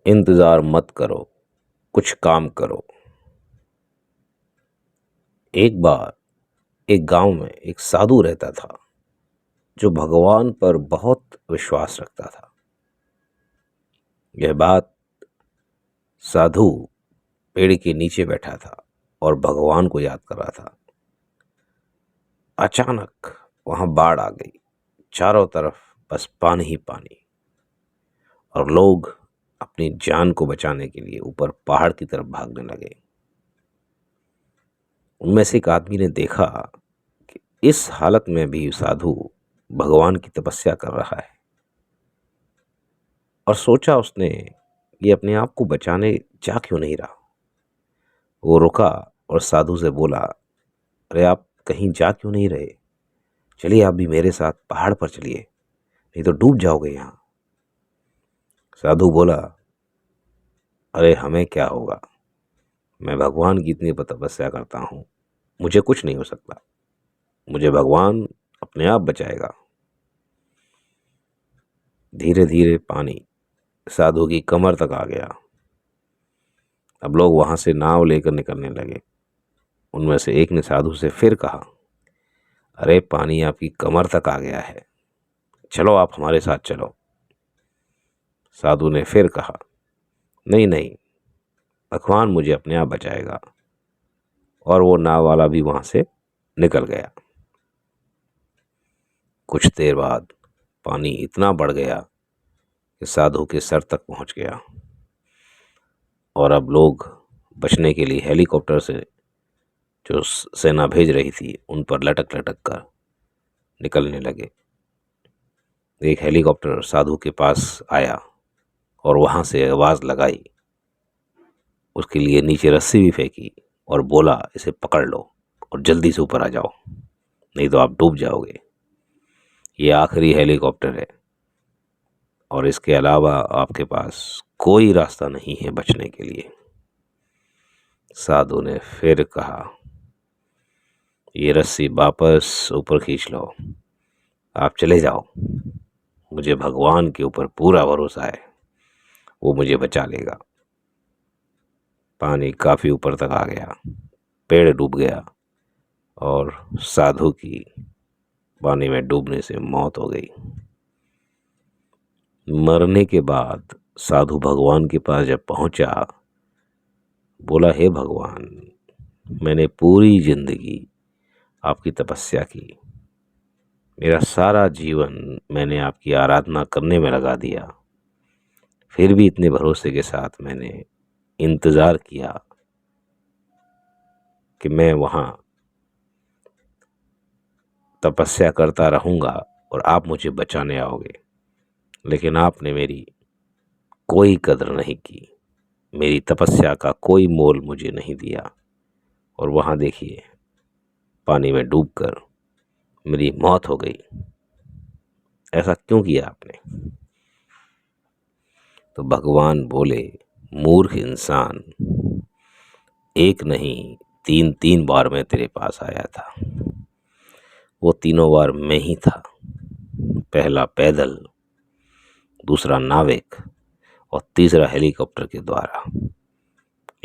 इंतज़ार मत करो, कुछ काम करो। एक बार एक गांव में एक साधु रहता था जो भगवान पर बहुत विश्वास रखता था। यह बात साधु पेड़ के नीचे बैठा था और भगवान को याद कर रहा था। अचानक वहां बाढ़ आ गई। चारों तरफ बस पानी ही पानी, और लोग अपनी जान को बचाने के लिए ऊपर पहाड़ की तरफ भागने लगे। उनमें से एक आदमी ने देखा कि इस हालत में भी साधु भगवान की तपस्या कर रहा है, और सोचा उसने ये अपने आप को बचाने जा क्यों नहीं रहा। वो रुका और साधु से बोला, अरे आप कहीं जा क्यों नहीं रहे? चलिए आप भी मेरे साथ पहाड़ पर चलिए, नहीं तो डूब जाओगे यहाँ। साधु बोला, अरे हमें क्या होगा, मैं भगवान की इतनी तपस्या करता हूँ, मुझे कुछ नहीं हो सकता, मुझे भगवान अपने आप बचाएगा। धीरे धीरे पानी साधु की कमर तक आ गया। अब लोग वहां से नाव लेकर निकलने लगे। उनमें से एक ने साधु से फिर कहा, अरे पानी आपकी कमर तक आ गया है, चलो आप हमारे साथ चलो। साधु ने फिर कहा, नहीं नहीं, भगवान मुझे अपने आप बचाएगा। और वो नाव वाला भी वहां से निकल गया। कुछ देर बाद पानी इतना बढ़ गया कि साधु के सर तक पहुंच गया, और अब लोग बचने के लिए हेलीकॉप्टर से जो सेना भेज रही थी उन पर लटक लटक कर निकलने लगे। एक हेलीकॉप्टर साधु के पास आया और वहां से आवाज लगाई, उसके लिए नीचे रस्सी भी फेंकी और बोला, इसे पकड़ लो और जल्दी से ऊपर आ जाओ, नहीं तो आप डूब जाओगे। ये आखिरी हेलीकॉप्टर है और इसके अलावा आपके पास कोई रास्ता नहीं है बचने के लिए। साधु ने फिर कहा, ये रस्सी वापस ऊपर खींच लो, आप चले जाओ, मुझे भगवान के ऊपर पूरा भरोसा है, वो मुझे बचा लेगा। पानी काफी ऊपर तक आ गया, पेड़ डूब गया और साधु की पानी में डूबने से मौत हो गई। मरने के बाद साधु भगवान के पास जब पहुंचा, बोला, हे भगवान, मैंने पूरी जिंदगी आपकी तपस्या की, मेरा सारा जीवन मैंने आपकी आराधना करने में लगा दिया, फिर भी इतने भरोसे के साथ मैंने इंतजार किया कि मैं वहां तपस्या करता रहूंगा और आप मुझे बचाने आओगे, लेकिन आपने मेरी कोई कदर नहीं की, मेरी तपस्या का कोई मोल मुझे नहीं दिया, और वहां देखिए पानी में डूबकर मेरी मौत हो गई। ऐसा क्यों किया आपने? तो भगवान बोले, मूर्ख इंसान, एक नहीं तीन तीन बार मैं तेरे पास आया था, वो तीनों बार मैं ही था। पहला पैदल, दूसरा नाविक, और तीसरा हेलीकॉप्टर के द्वारा,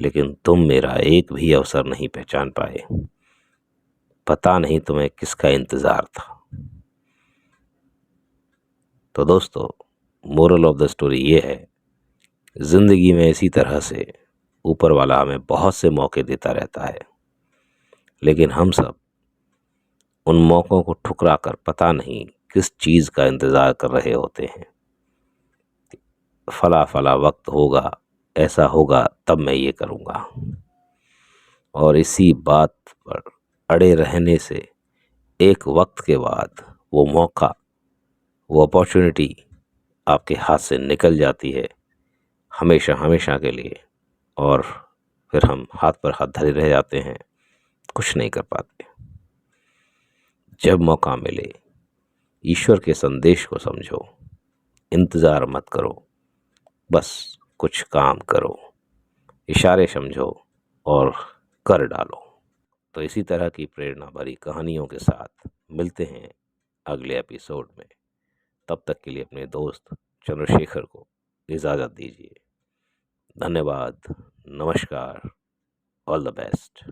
लेकिन तुम मेरा एक भी अवसर नहीं पहचान पाए। पता नहीं तुम्हें किसका इंतजार था। तो दोस्तों, मोरल ऑफ द स्टोरी ये है, जिंदगी में इसी तरह से ऊपर वाला हमें बहुत से मौके देता रहता है, लेकिन हम सब उन मौक़ों को ठुकरा कर पता नहीं किस चीज़ का इंतज़ार कर रहे होते हैं। फला फला वक्त होगा, ऐसा होगा, तब मैं ये करूँगा, और इसी बात पर अड़े रहने से एक वक्त के बाद वो मौका, वो अपॉर्चुनिटी आपके हाथ से निकल जाती है हमेशा हमेशा के लिए, और फिर हम हाथ पर हाथ धरे रह जाते हैं, कुछ नहीं कर पाते। जब मौका मिले, ईश्वर के संदेश को समझो, इंतज़ार मत करो, बस कुछ काम करो, इशारे समझो और कर डालो। तो इसी तरह की प्रेरणा भरी कहानियों के साथ मिलते हैं अगले एपिसोड में। तब तक के लिए अपने दोस्त चंद्रशेखर को इजाज़त दीजिए। धन्यवाद, नमस्कार, ऑल द बेस्ट।